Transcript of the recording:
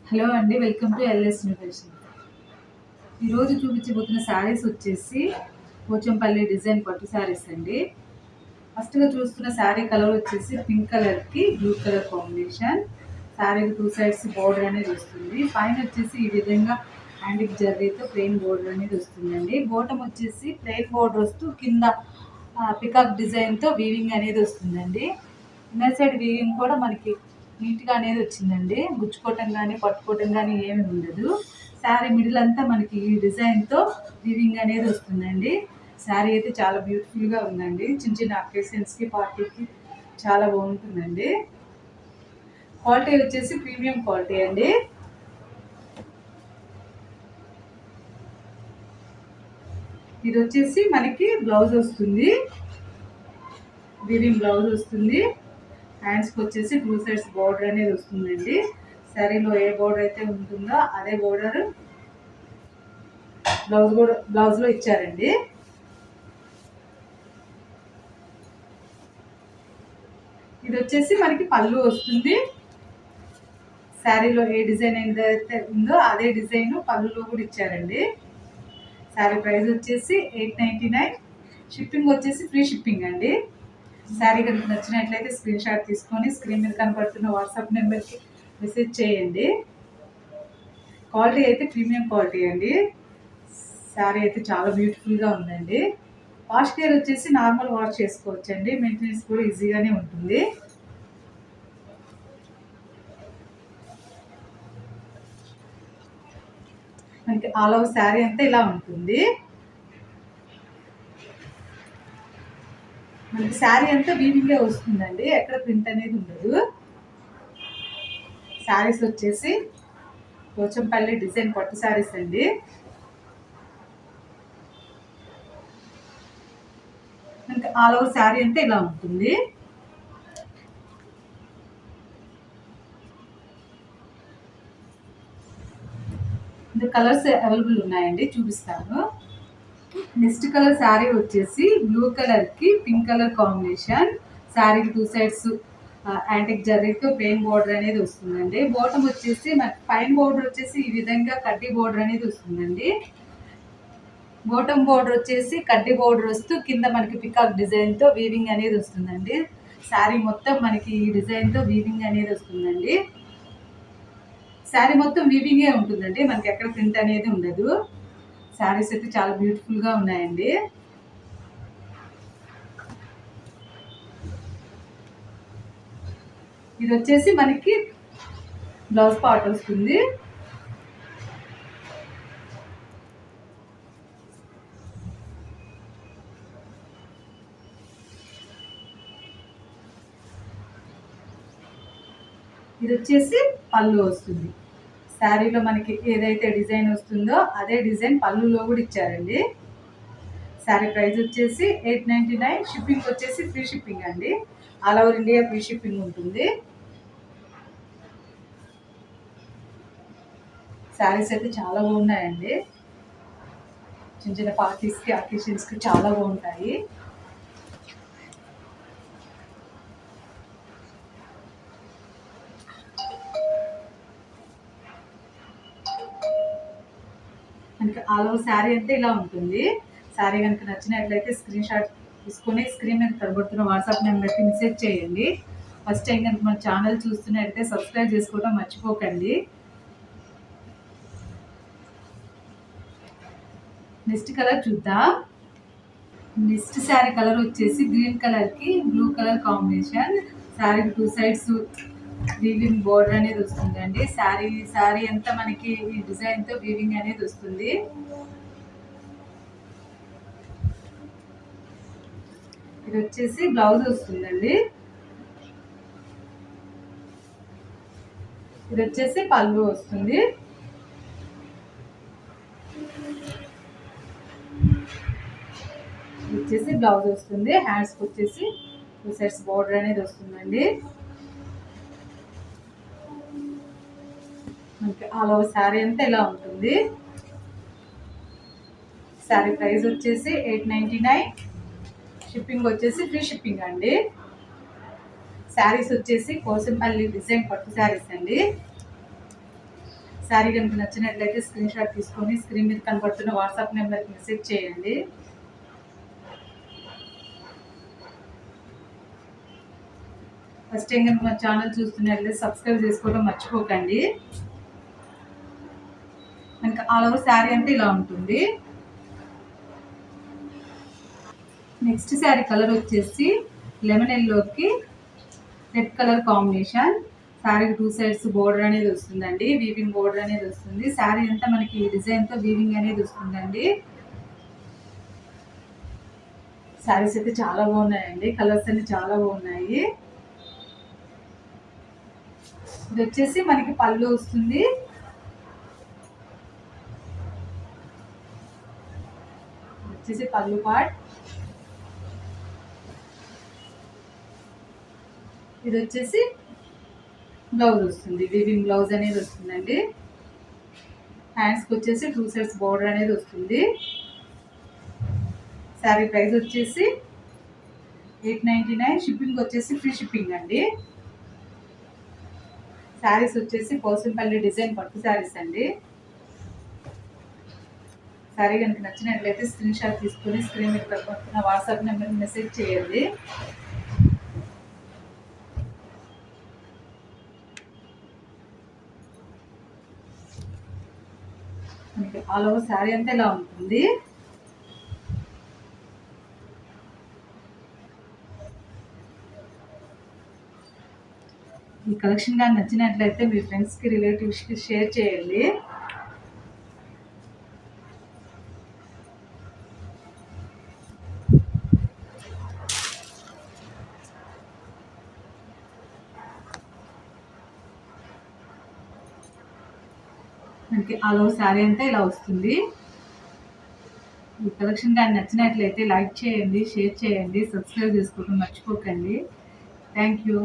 Hello అండి, welcome to LS new fashion. ఈరోజు చూపించబోతున్న శారీస్ వచ్చేసి పోచంపల్లి డిజైన్ పట్టు శారీస్ అండి. ఫస్ట్గా చూస్తున్న శారీ కలర్ వచ్చేసి పింక్ కలర్కి బ్లూ కలర్ కాంబినేషన్. శారీకి 2 సైడ్స్ బోర్డర్ అనేది వస్తుంది. పైన వచ్చేసి ఈ విధంగా హ్యాండిక్ జర్రీతో ప్లెయిన్ బోర్డర్ అనేది వస్తుందండి. బాటమ్ వచ్చేసి ప్లెయిన్ బోర్డర్ వస్తూ కింద పికాక్ డిజైన్తో వీవింగ్ అనేది వస్తుందండి. ఇన్నర్ సైడ్ వీవింగ్ కూడా మనకి నీట్గా అనేది వచ్చిందండి. గుచ్చుకోవటం కానీ పట్టుకోవటం కానీ ఏమి ఉండదు. శారీ మిడిల్ అంతా మనకి ఈ డిజైన్తో వీవింగ్ అనేది వస్తుందండి. శారీ అయితే చాలా బ్యూటిఫుల్గా ఉందండి. చిన్న చిన్న అకేషన్స్కి పార్టీకి చాలా బాగుంటుందండి. క్వాలిటీ వచ్చేసి ప్రీమియం క్వాలిటీ అండి. ఇది వచ్చేసి మనకి బ్లౌజ్ వస్తుంది, వీవింగ్ బ్లౌజ్ వస్తుంది. హ్యాండ్స్కి వచ్చేసి 2 సైడ్స్ బోర్డర్ అనేది వస్తుందండి. శారీలో ఏ బోర్డర్ అయితే ఉంటుందో అదే బోర్డర్ బ్లౌజ్లో ఇచ్చారండి. ఇది వచ్చేసి మనకి పళ్ళు వస్తుంది. శారీలో ఏ డిజైన్ ఏదైతే ఉందో అదే డిజైన్ పళ్ళులో కూడా ఇచ్చారండి. శారీ ప్రైస్ వచ్చేసి 899. షిప్పింగ్ వచ్చేసి ఫ్రీ షిప్పింగ్ అండి. శారీ కనుక నచ్చినట్లయితే స్క్రీన్ షాట్ తీసుకొని స్క్రీన్ మీద కనపడుతున్న వాట్సాప్ నెంబర్కి మెసేజ్ చేయండి. క్వాలిటీ అయితే ప్రీమియం క్వాలిటీ అండి. శారీ అయితే చాలా బ్యూటిఫుల్గా ఉందండి. వాష్ కేర్ వచ్చేసి నార్మల్ వాష్ చేసుకోవచ్చు అండి. మెయింటెనెన్స్ కూడా ఈజీగానే ఉంటుంది. మనకి ఆల్ ఓవర్ శారీ అంతా ఇలా ఉంటుంది. మనకి శారీ అంతా వీవింగే వస్తుందండి, ఎక్కడ ప్రింట్ అనేది ఉండదు. శారీస్ వచ్చేసి పోచంపల్లి డిజైన్ పట్టు శారీస్ అండి. మనకి ఆల్ ఓవర్ శారీ అంతా ఇలా ఉంటుంది. ఇందులో కలర్స్ అవైలబుల్ ఉన్నాయండి, చూపిస్తాను. నెక్స్ట్ కలర్ శారీ వచ్చేసి బ్లూ కలర్కి పింక్ కలర్ కాంబినేషన్. శారీకి 2 సైడ్స్ యాంటిక్ జర్రీతో ప్లెయిన్ బోర్డర్ అనేది వస్తుందండి. బాటమ్ వచ్చేసి పైన బోర్డర్ వచ్చేసి ఈ విధంగా కడ్డీ బోర్డర్ అనేది వస్తుందండి. బాటమ్ బోర్డర్ వచ్చేసి కడ్డీ బోర్డర్ వస్తూ కింద మనకి పికాక్ డిజైన్తో వీవింగ్ అనేది వస్తుందండి. శారీ మొత్తం మనకి ఈ డిజైన్తో వీవింగ్ అనేది వస్తుందండి. శారీ మొత్తం వీవింగే ఉంటుందండి, మనకి ఎక్కడ ప్రింట్ అనేది ఉండదు. శారీస్ అయితే చాలా బ్యూటిఫుల్గా ఉన్నాయండి. ఇది వచ్చేసి మనకి బ్లౌజ్ పార్ట్ వస్తుంది. ఇది వచ్చేసి పళ్ళు వస్తుంది. శారీలో మనకి ఏదైతే డిజైన్ వస్తుందో అదే డిజైన్ పళ్ళులో కూడా ఇచ్చారండి. శారీ ప్రైస్ వచ్చేసి 899. షిప్పింగ్ వచ్చేసి ఫ్రీ షిప్పింగ్ అండి. All over India free shipping ఉంటుంది. శారీస్ అయితే చాలా బాగున్నాయండి. చిన్న చిన్న పార్టీస్కి అకేషన్స్కి చాలా బాగుంటాయి. మనకి ఆల్ ఓవర్ శారీ అంతా ఇలా ఉంటుంది. శారీ కనుక నచ్చినట్లయితే స్క్రీన్ షాట్ తీసుకొని స్క్రీన్ మీద కనబడుతున్న వాట్సాప్ నెంబర్కి మెసేజ్ చేయండి. ఫస్ట్ టైం కనుక మన ఛానల్ చూస్తున్నట్లయితే సబ్స్క్రైబ్ చేసుకోవడం మర్చిపోకండి. నెక్స్ట్ కలర్ చూద్దాం. నెక్స్ట్ శారీ కలర్ వచ్చేసి గ్రీన్ కలర్కి బ్లూ కలర్ కాంబినేషన్. శారీకి 2 సైడ్స్ వీవింగ్ బోర్డర్ అనేది వస్తుందండి. శారీ అంతా మనకి ఈ డిజైన్తో వీవింగ్ అనేది వస్తుంది. ఇది వచ్చేసి బ్లౌజ్ వస్తుందండి. ఇది వచ్చేసి పళ్ళు వస్తుంది. ఇది వచ్చేసి బ్లౌజ్ వస్తుంది. హ్యాండ్స్కి వచ్చేసి 2 సైడ్స్ బోర్డర్ అనేది వస్తుందండి. మనకి ఆల్ ఓవర్ శారీ అంతా ఇలా ఉంటుంది. శారీ ప్రైస్ వచ్చేసి 899. షిప్పింగ్ వచ్చేసి ఫ్రీ షిప్పింగ్ అండి. శారీస్ వచ్చేసి పోచంపల్లి డిజైన్ పట్టు శారీస్ అండి. శారీ కనుక నచ్చినట్లయితే స్క్రీన్ షాట్ తీసుకొని స్క్రీన్ మీద కనబడుతున్న వాట్సాప్ నెంబర్కి మెసేజ్ చేయండి. ఫస్ట్ టైం కనుక మన ఛానల్ చూస్తున్నట్లయితే సబ్స్క్రైబ్ చేసుకోవడం మర్చిపోకండి. మనకి ఆల్ ఓవర్ శారీ అంటే ఇలా ఉంటుంది. నెక్స్ట్ శారీ కలర్ వచ్చేసి లెమన్ ఎల్లోకి రెడ్ కలర్ కాంబినేషన్. శారీకి 2 సైడ్స్ బోర్డర్ అనేది వస్తుందండి, వీవింగ్ బోర్డర్ అనేది వస్తుంది. శారీ అంతా మనకి డిజైన్తో వీవింగ్ అనేది వస్తుందండి. శారీస్ అయితే చాలా బాగున్నాయండి, కలర్స్ అన్ని చాలా బాగున్నాయి. ఇది వచ్చేసి మనకి పళ్ళు వస్తుంది. వచ్చేసి పళ్ళు పార్ట్. ఇది వచ్చేసి బ్లౌజ్ వస్తుంది, వీవింగ్ బ్లౌజ్ అనేది వస్తుందండి. హ్యాండ్స్కి వచ్చేసి 2 సైడ్స్ బోర్డర్ అనేది వస్తుంది. శారీ ప్రైస్ వచ్చేసి 899. షిప్పింగ్ వచ్చేసి ఫ్రీ షిప్పింగ్ అండి. శారీస్ వచ్చేసి పోచంపల్లి డిజైన్ పట్టు శారీస్ అండి. శారీ కనుక నచ్చినట్లయితే స్క్రీన్ షాట్ తీసుకొని స్క్రీన్ మీద కనబడుతున్న వాట్సాప్ నెంబర్కి మెసేజ్ చేయండి. మనకి ఆల్ ఓవర్ శారీ అంతా ఇలా ఉంటుంది. ఈ కలెక్షన్ కానీ నచ్చినట్లయితే మీ ఫ్రెండ్స్కి రిలేటివ్స్కి షేర్ చేయండి. మనకి ఆల్ ఓవర్ శారీ అంతా ఇలా వస్తుంది. ఈ కలెక్షన్ కానీ నచ్చినట్లయితే లైక్ చేయండి, షేర్ చేయండి, సబ్స్క్రైబ్ చేసుకోవడం మర్చిపోకండి. Thank you.